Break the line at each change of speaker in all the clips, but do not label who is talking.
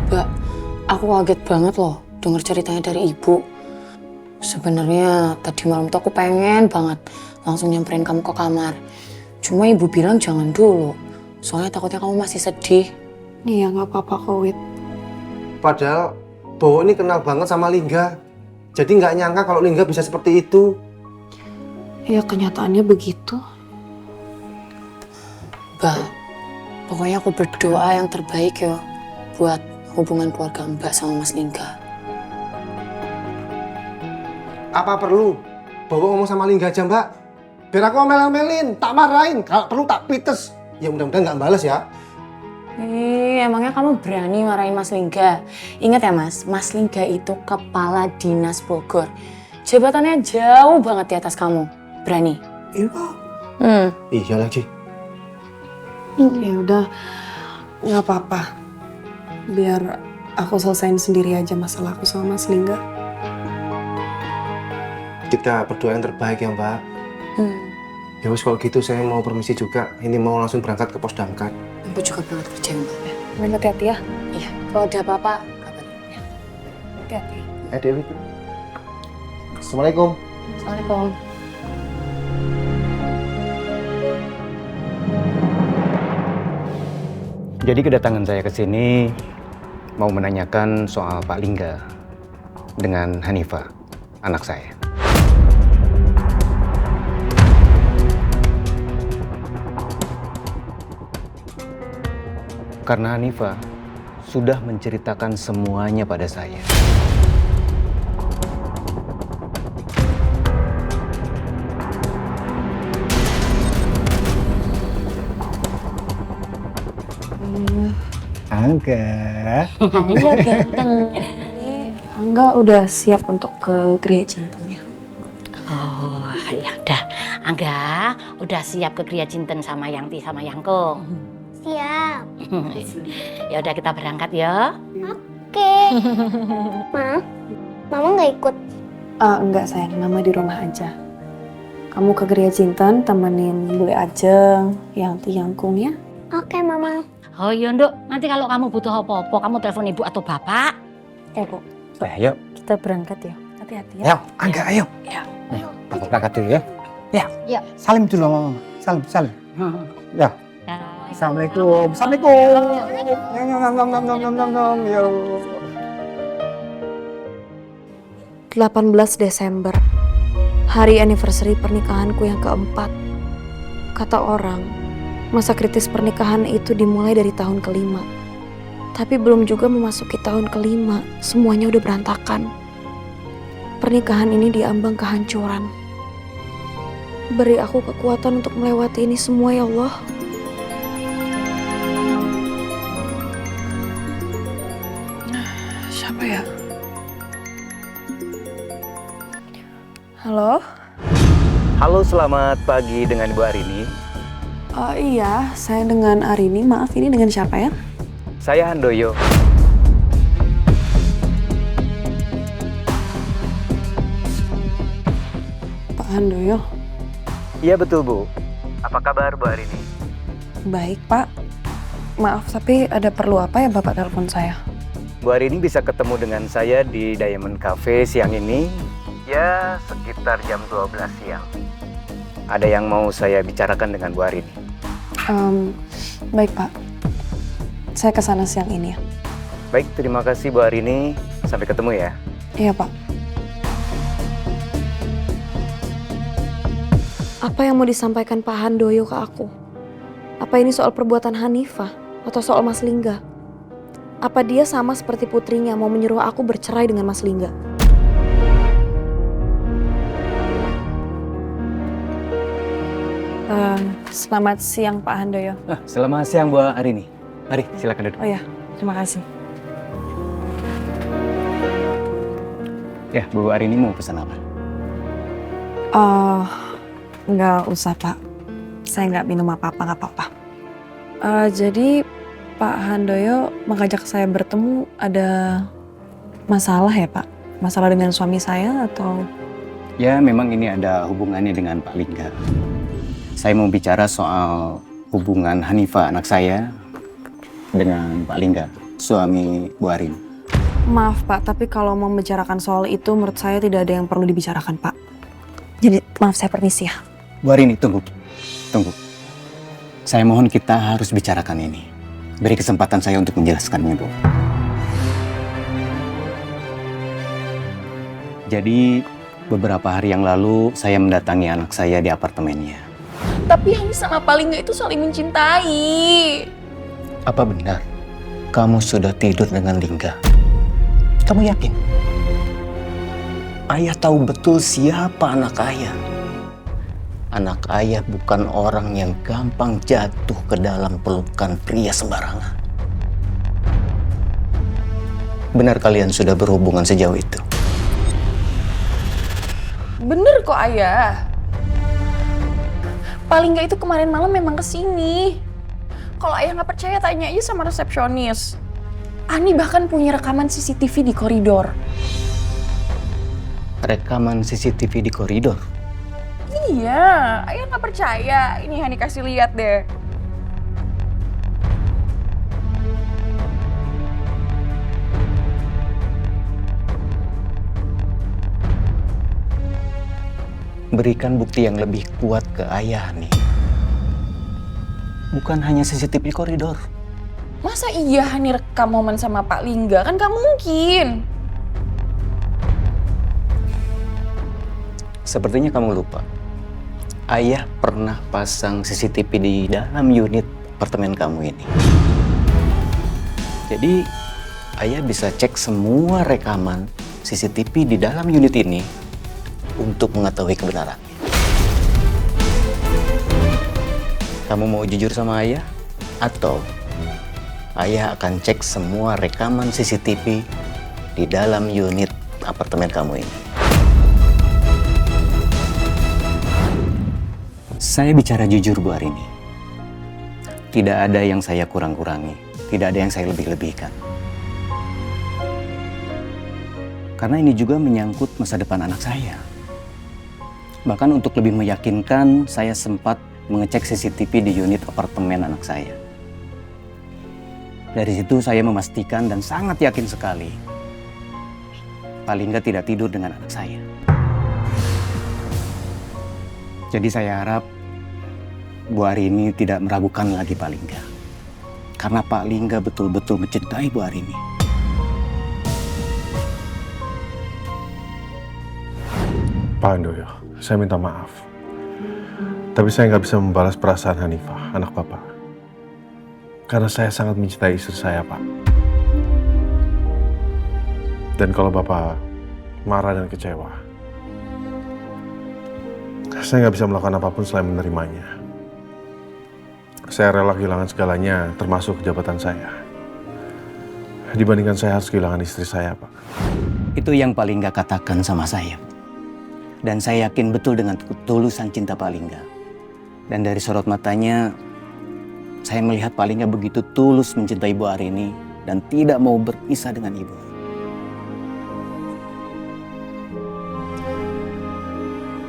Mbak, aku kaget banget loh denger ceritanya dari ibu. Sebenarnya tadi malam tuh aku pengen banget langsung nyamperin kamu ke kamar. Cuma ibu bilang jangan dulu, soalnya takutnya kamu masih sedih.
Iya, nggak apa-apa kok, Wit.
Padahal Bowo ini kenal banget sama Lingga. Jadi nggak nyangka kalau Lingga bisa seperti itu.
Ya, kenyataannya begitu.
Mbak, pokoknya aku berdoa yang terbaik ya buat hubungan keluarga Mbak sama Mas Lingga.
Apa perlu Bowo ngomong sama Lingga aja, Mbak? Biar aku omel-omelin, tak marahin, kalau perlu tak pites. Ya mudah-mudahan nggak balas ya.
Emangnya kamu berani marahin Mas Lingga? Ingat ya Mas, Mas Lingga itu kepala dinas Bogor. Jabatannya jauh banget di atas kamu. Berani?
Iya, Pak. Iya lagi.
Ya udah, nggak apa-apa. Biar aku selesain sendiri aja masalah aku sama Mas Lingga.
Kita berdoa yang terbaik ya, Mbak. Ya wis kalau gitu saya mau permisi juga. Ini mau langsung berangkat ke pos damkar.
Aku juga berangkat kerja Mbak.
Main hati-hati ya.
Iya, kalau ada apa-apa kabarin ya.
Hati-hati.
Dewi. Assalamualaikum.
Assalamualaikum.
Jadi kedatangan saya ke sini mau menanyakan soal Pak Lingga dengan Hanifa, anak saya. Karena Hanifa sudah menceritakan semuanya pada saya. Angga.
Halo ganteng.
Angga udah siap untuk ke gereja Cintennya.
Oh, ya udah. Angga udah siap ke Gria Cinten sama Yangti sama Yangko.
Siap.
Ya udah kita berangkat ya.
Oke. Ma, Mama nggak ikut.
Enggak sayang, Mama di rumah aja. Kamu ke gereja Cinten temenin Bule Ajeng, Yangti, Yangkung ya.
Oke, Mama.
Oh iya Nduk, nanti kalau kamu butuh apa-apa kamu telepon ibu atau bapak.
Ya Bu,
Ayo,
kita berangkat ya. Hati-hati ya.
ayo, Angga, ayo.
Ya.
Ayo, Bapak berangkat dulu ya. Ya.
Ya.
Salim dulu sama Mama. Salim, salim. Ya.
Ya.
Assalamualaikum. Assalamualaikum. Yo.
18 Desember, hari anniversary pernikahanku yang keempat. Kata orang, masa kritis pernikahan itu dimulai dari tahun kelima. Tapi belum juga memasuki tahun kelima, semuanya udah berantakan. Pernikahan ini diambang kehancuran. Beri aku kekuatan untuk melewati ini semua ya Allah. Siapa ya? Halo?
Halo, selamat pagi dengan Ibu Arini.
Iya, saya dengan Arini. Maaf, ini dengan siapa ya?
Saya Handoyo.
Pak Handoyo.
Iya betul, Bu. Apa kabar Bu Arini?
Baik, Pak. Maaf, tapi ada perlu apa ya Bapak telepon saya?
Bu Arini bisa ketemu dengan saya di Diamond Cafe siang ini. Ya, sekitar jam 12 siang. Ada yang mau saya bicarakan dengan Bu Arini.
Baik, Pak. Saya ke sana siang ini ya.
Baik, terima kasih Bu Arini. Sampai ketemu ya.
Iya, Pak. Apa yang mau disampaikan Pak Handoyo ke aku? Apa ini soal perbuatan Hanifah atau soal Mas Lingga? Apa dia sama seperti putrinya mau menyuruh aku bercerai dengan Mas Lingga? Selamat siang Pak Handoyo.
Selamat siang Bu Arini. Mari, silakan duduk.
Oh ya, terima kasih.
Ya, Bu Arini mau pesan apa?
Nggak usah Pak. Saya nggak minum apa-apa, nggak apa-apa. Jadi Pak Handoyo mengajak saya bertemu ada masalah ya Pak? Masalah dengan suami saya atau?
Ya, memang ini ada hubungannya dengan Pak Lingga. Saya mau bicara soal hubungan Hanifa, anak saya, dengan Pak Lingga. suami Bu Arin.
Maaf Pak, tapi kalau mau membicarakan soal itu menurut saya tidak ada yang perlu dibicarakan Pak. Jadi maaf saya permisi ya.
Bu Arini, tunggu. Saya mohon kita harus bicarakan ini. Beri kesempatan saya untuk menjelaskannya, Bu. Jadi, beberapa hari yang lalu saya mendatangi anak saya di apartemennya.
Tapi Hani sama Palingga itu saling mencintai.
Apa benar kamu sudah tidur dengan Lingga? Kamu yakin? Ayah tahu betul siapa anak ayah. Anak ayah bukan orang yang gampang jatuh ke dalam pelukan pria sembarangan. Benar kalian sudah berhubungan sejauh itu?
Bener kok Ayah. Palingga itu kemarin malam memang kesini. Kalau Ayah nggak percaya tanya aja sama resepsionis. Ani bahkan punya rekaman CCTV di koridor.
Rekaman CCTV di koridor?
Iya, Ayah nggak percaya. Ini Hani kasih lihat deh.
Berikan bukti yang lebih kuat ke ayah nih. Bukan hanya CCTV koridor.
Masa iya Hani rekam momen sama Pak Lingga? Kan gak mungkin.
Sepertinya kamu lupa. Ayah pernah pasang CCTV di dalam unit apartemen kamu ini. Jadi, ayah bisa cek semua rekaman CCTV di dalam unit ini untuk mengetahui kebenarannya. Kamu mau jujur sama ayah? Atau ayah akan cek semua rekaman CCTV di dalam unit apartemen kamu ini? Saya bicara jujur, Bu Arini. Tidak ada yang saya kurang-kurangi. Tidak ada yang saya lebih-lebihkan. Karena ini juga menyangkut masa depan anak saya. Bahkan untuk lebih meyakinkan, saya sempat mengecek CCTV di unit apartemen anak saya. Dari situ saya memastikan dan sangat yakin sekali, Palingga tidak tidur dengan anak saya. Jadi saya harap Bu Arini tidak meragukan lagi Palingga. Karena Pak Lingga betul-betul mencintai Bu Arini.
Pak Handoyo, saya minta maaf. Tapi saya nggak bisa membalas perasaan Hanifah, anak Bapak. Karena saya sangat mencintai istri saya, Pak. Dan kalau Bapak marah dan kecewa, saya nggak bisa melakukan apapun selain menerimanya. Saya rela kehilangan segalanya, termasuk jabatan saya. Dibandingkan saya harus kehilangan istri saya, Pak.
Itu yang Palingga katakan sama saya. Dan saya yakin betul dengan ketulusan cinta Palingga. Dan dari sorot matanya, saya melihat Palingga begitu tulus mencintai Ibu Arini dan tidak mau berpisah dengan Ibu.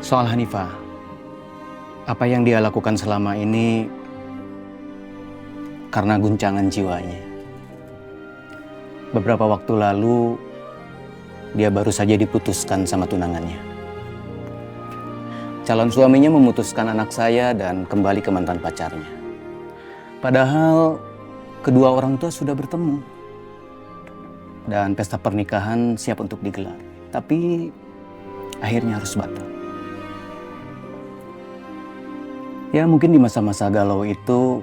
Soal Hanifah, apa yang dia lakukan selama ini karena guncangan jiwanya. Beberapa waktu lalu, dia baru saja diputuskan sama tunangannya. Calon suaminya memutuskan anak saya dan kembali ke mantan pacarnya. Padahal kedua orang tua sudah bertemu. Dan pesta pernikahan siap untuk digelar. Tapi akhirnya harus batal. Ya mungkin di masa-masa galau itu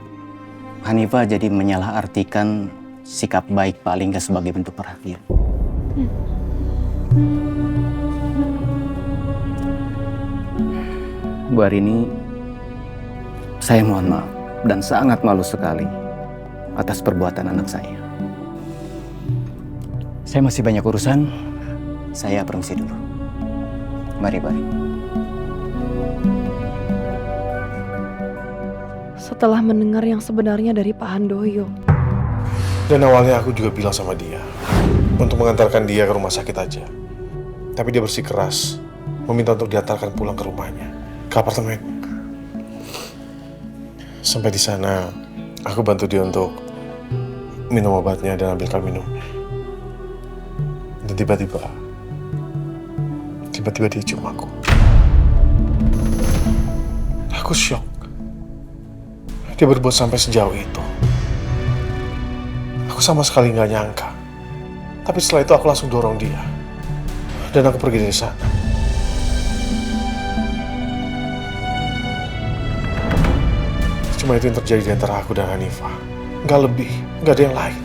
Hanifah jadi menyalahartikan sikap baik Pak Lingga sebagai bentuk perhatian. Bu Arini, saya mohon maaf dan sangat malu sekali atas perbuatan anak saya. Saya masih banyak urusan, saya permisi dulu. Mari, Pak.
Setelah mendengar yang sebenarnya dari Pak Handoyo.
Dan awalnya aku juga bilang sama dia untuk mengantarkan dia ke rumah sakit aja. Tapi dia bersikeras meminta untuk diantarkan pulang ke rumahnya, ke apartemen. Sampai di sana, aku bantu dia untuk minum obatnya dan ambilkan minumnya. Dan tiba-tiba dia cium aku. Aku shock. Dia berbuat sampai sejauh itu. Aku sama sekali nggak nyangka. Tapi setelah itu aku langsung dorong dia. Dan aku pergi dari sana. Cuma itu yang terjadi di antara aku dan Hanifah. Nggak lebih, nggak ada yang lain.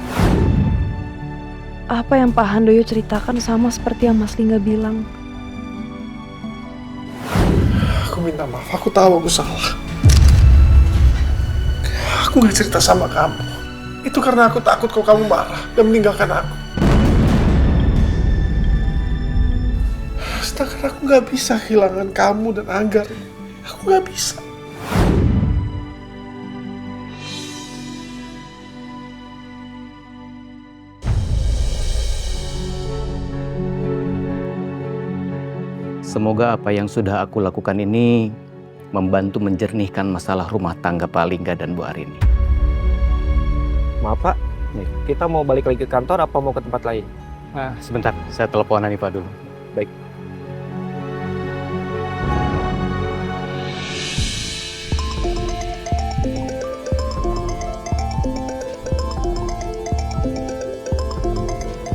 Apa yang Pak Handoyo ceritakan sama seperti yang Mas Lingga bilang.
Aku minta maaf, aku tahu aku salah. Aku nggak cerita sama kamu. Itu karena aku takut kalau kamu marah dan meninggalkan aku. Sedangkan aku nggak bisa kehilangan kamu dan Anggar. Aku nggak bisa.
Semoga apa yang sudah aku lakukan ini membantu menjernihkan masalah rumah tangga Pak Lingga dan Bu Arini.
Maaf Pak, kita mau balik lagi ke kantor apa mau ke tempat lain?
Sebentar, saya telepon Hanifah dulu.
Baik.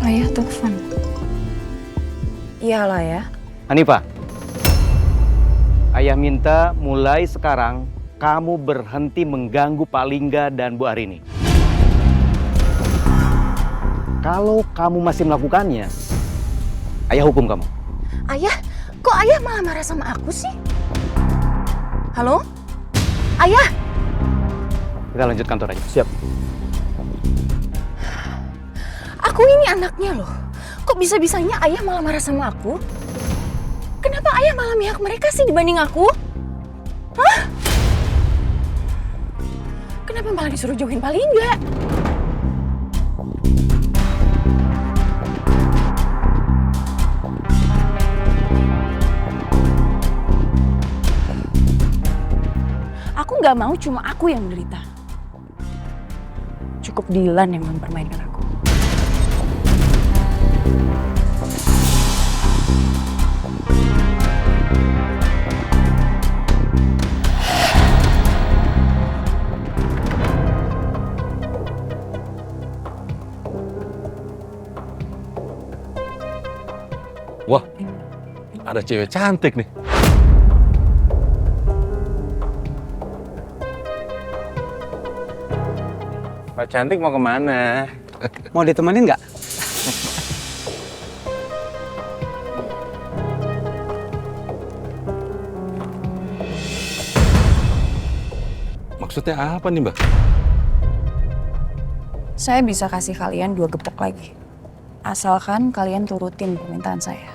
Ayah telepon. Iyalah ya.
Hanifah, ayah minta mulai sekarang kamu berhenti mengganggu Pak Lingga dan Bu Arini. Kalau kamu masih melakukannya, ayah hukum kamu.
Ayah, kok ayah malah marah sama aku sih? Halo? Ayah?
Kita lanjut kantor aja.
Siap.
Aku ini anaknya loh. Kok bisa-bisanya ayah malah marah sama aku? Kenapa ayah malah mihak mereka sih dibanding aku? Hah? Kenapa malah disuruh jauhin Pak Lingga? Aku nggak mau cuma aku yang menderita. Cukup Dilan yang mempermainkan aku.
Wah, ada cewek cantik nih.
Pak Cantik mau kemana?
Mau ditemenin nggak?
Maksudnya apa nih, Mbak?
Saya bisa kasih kalian 2 gepok lagi. Asalkan kalian turutin permintaan saya.